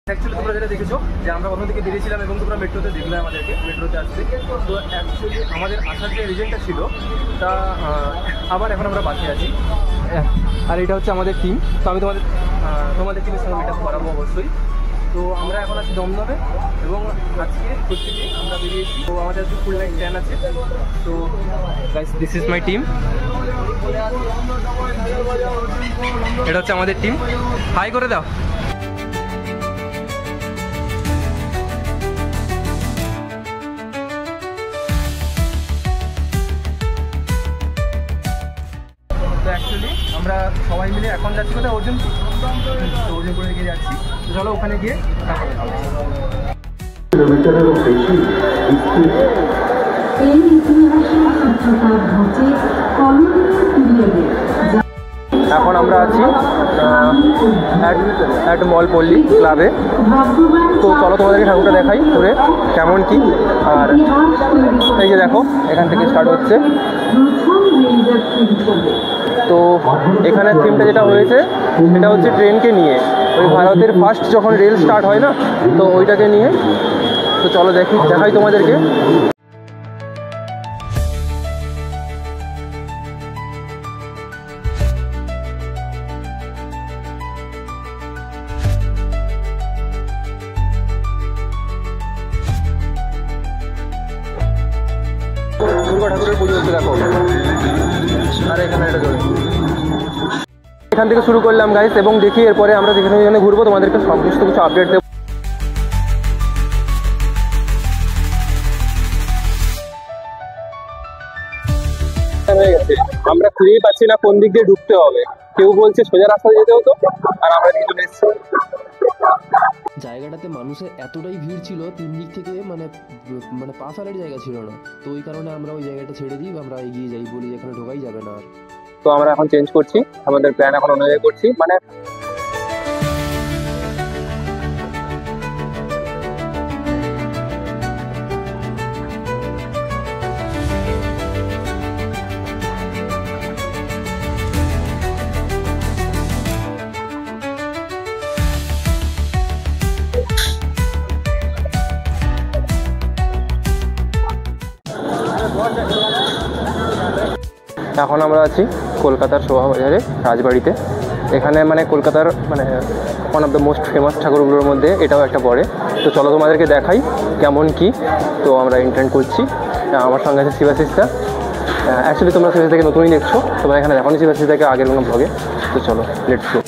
Actually তোমরা যেটা দেখেছো যে আমরা ওখান থেকে বেরিয়েছিলাম এবং তোমরা মেট্রোতে দেখলে আমাদেরকে মেট্রোতে আসতে। তো অ্যাকচুয়ালি আমাদের আসার যে রিজনটা ছিল তা আবার এখন আমরা বাসে আছি। আর এটা হচ্ছে আমাদের টিম। তো আমি তোমাদের টিমের সঙ্গে মিট আপ করাবো অবশ্যই। তো আমরা এখন আছি দমদমে এবং আজকে প্রত্যেকে আমরা বেরিয়েছি। তো আমাদের আজকে ফুল নাইট প্ল্যান আছে। তো guys this is my team. এটা হচ্ছে আমাদের টিম। হাই করে দাও। তো অ্যাকচুয়ালি আমরা সবাই মিলে এখন যাচ্ছি কোথায় অর্জুন করে গিয়ে যাচ্ছি। তো চলো ওখানে গিয়ে কিলোমিটারেরও বেশি এখন আমরা আছি অ্যাট মল পল্লী ক্লাবে। তো চলো তোমাদেরকে ঠাকুরটা দেখাই ঘুরে কেমন কি। আর এই যে দেখো এখান থেকে স্টার্ট হচ্ছে। তো এখানের থিমটা যেটা হয়েছে সেটা হচ্ছে ট্রেনকে নিয়ে, ওই ভারতের ফার্স্ট যখন রেল স্টার্ট হয় না, তো ওইটাকে নিয়ে। তো চলো দেখাই তোমাদেরকে। দুর্গা ঠাকুরের পুজো হচ্ছে দেখো। আর এখানে এটা চলে এখান থেকে শুরু করলাম গাইস, এবং দেখি এরপরে আমরা যেখানে যেখানে ঘুরবো তোমাদেরকে সমস্ত কিছু আপডেট দেবো। হয়ে গেছে, আমরা খুঁজেই পাচ্ছি না কোন দিক দিয়ে ঢুকতে হবে। কেউ বলছে সোজা রাস্তা যেতে হতো, আর আমরা দিকে চলে এসেছি। জায়গাটাতে মানুষের এতটাই ভিড় ছিল, তিন দিক থেকে মানে পা ফেলার জায়গা ছিল না। তো ওই কারণে আমরা ওই জায়গাটা ছেড়ে দিই, আমরা এগিয়ে যাই, বলি এখানে ঢোকাই যাবে না। আর তো আমরা এখন চেঞ্জ করছি, আমাদের প্ল্যান এখন অনুযায়ী করছি। মানে এখন আমরা আছি কলকাতার শোভাবাজারে রাজবাড়িতে। এখানে মানে কলকাতার মানে one of the most famous ঠাকুরগুলোর মধ্যে এটাও একটা পড়ে। তো চলো তোমাদেরকে দেখাই কেমন কি। তো আমরা ইন্টার্ন করছি, আমার সঙ্গে আছে শিবাশিসটা। অ্যাকচুয়ালি তোমরা শিবাশিসটাকে নতুনই দেখছো, তোমরা এখানে দেখো নি শিবাশিসটাকে আগের কোনো ভ্লগে। তো চলো লেটস গো।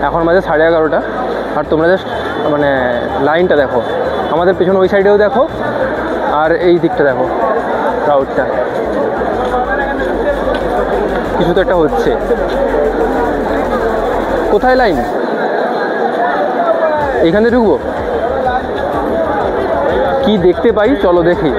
এখন বাজে 11:30, আর তোমরা জাস্ট মানে লাইনটা দেখো, আমাদের পেছনে ওই সাইডেও দেখো, আর এই দিকটা দেখো ক্রাউডটা। কিছু তো একটা হচ্ছে। কোথায় লাইন? এইখানে ঢুকবো, কি দেখতে পাই চলো দেখি।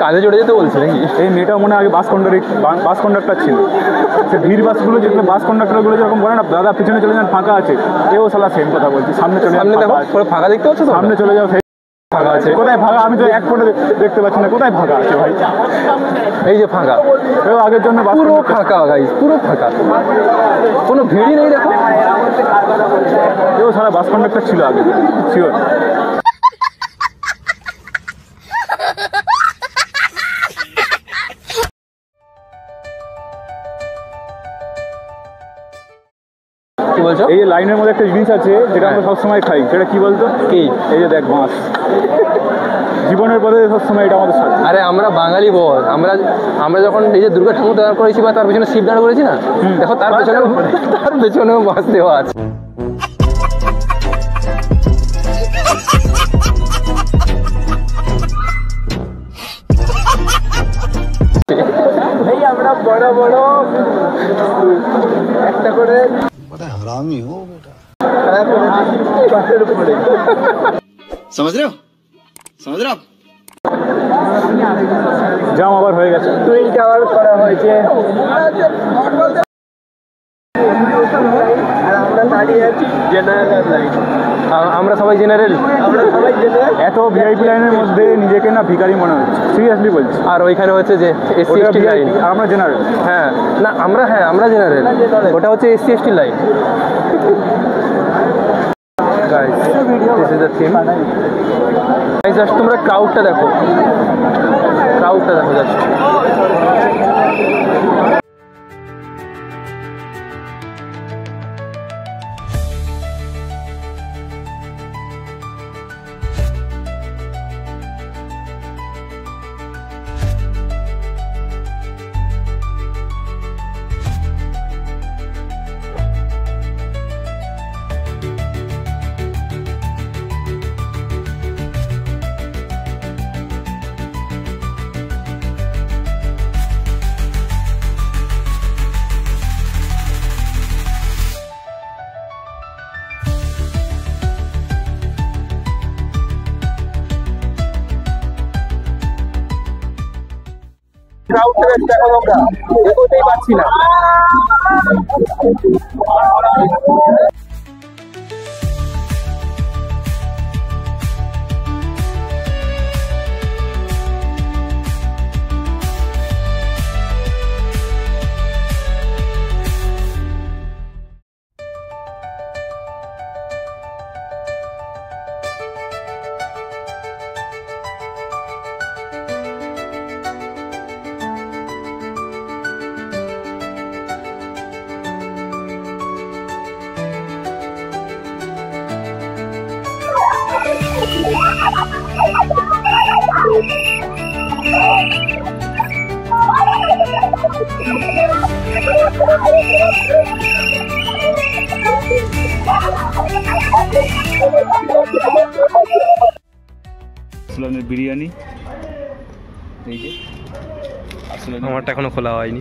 কাজে চড়ে যেতে বলছে নাকি? এই মেয়েটা মনে হয় আগে বাস কন্ডাক্টর ছিল। সে ভিড় বাসগুলো যেগুলো বাস কন্ডাক্টরগুলো যেরকম বলে না, দাদা পিছনে চলে যান ফাঁকা আছে, এও সালা সেম কথা বলছি। সামনে চলে সামনে দেখো, পুরো ফাঁকা দেখতে পাচ্ছ? সামনে চলে যাও, ফাঁকা আছে। কোথায় ফাঁকা? আমি তো এক ফোটে দেখতে পাচ্ছি না, কোথায় ফাঁকা আছে ভাই? এই যে ফাঁকা, এও আগের জন্য পুরো ফাঁকা গাইস, পুরো ফাঁকা, কোনো ভিড়ই নেই। দেখো এও সারা বাস কন্ডাক্টর ছিল আগে, শিওর। কি বলছো? এই লাইনের মধ্যে একটা জিনিস আছে যেটা আমরা সবসময় খাই, সেটা কি বলতো? কি? এই যে দেখ মাছ। জীবনের পথে সবসময় এটা আমাদের সাথে। আরে আমরা বাঙালি বল, আমরা যখন এই যে দুর্গা ঠাকুর তৈরি করেছি বা তার পেছনে শিব দাঁড় করেছি না, দেখো তার পেছনেও বাস দেওয়া আছে। এই আমরা বড় বড় একটা করে हरामी हो बेटा। समझ रहे हो समझ रहे हो आप? জাম আবার হয়ে গেছে। টুইলটা আবার করা হয়েছে আর আমরা দাঁড়িয়ে আছি জেনারেল লাইন। আমরা সবাই জেনারেল, এত ভিআইপি লাইনের মধ্যে নিজেকে না ভিখারি মনে হচ্ছে, সিরিয়াসলি বলছি। আর ওইখানে হচ্ছে যে এসসি এসটি লাইন। আমরা জেনারেল। হ্যাঁ না আমরা জেনারেল, ওটা হচ্ছে SC ST line. Guys this is the theme. Guys just তোমরা ক্রাউডটা দেখো জাস্ট। ক্রাউডটা দেখো তোমরা, এগোতেই পারছি না। বিরিয়ানি এই যে আমারটা এখনো খোলা হয়নি।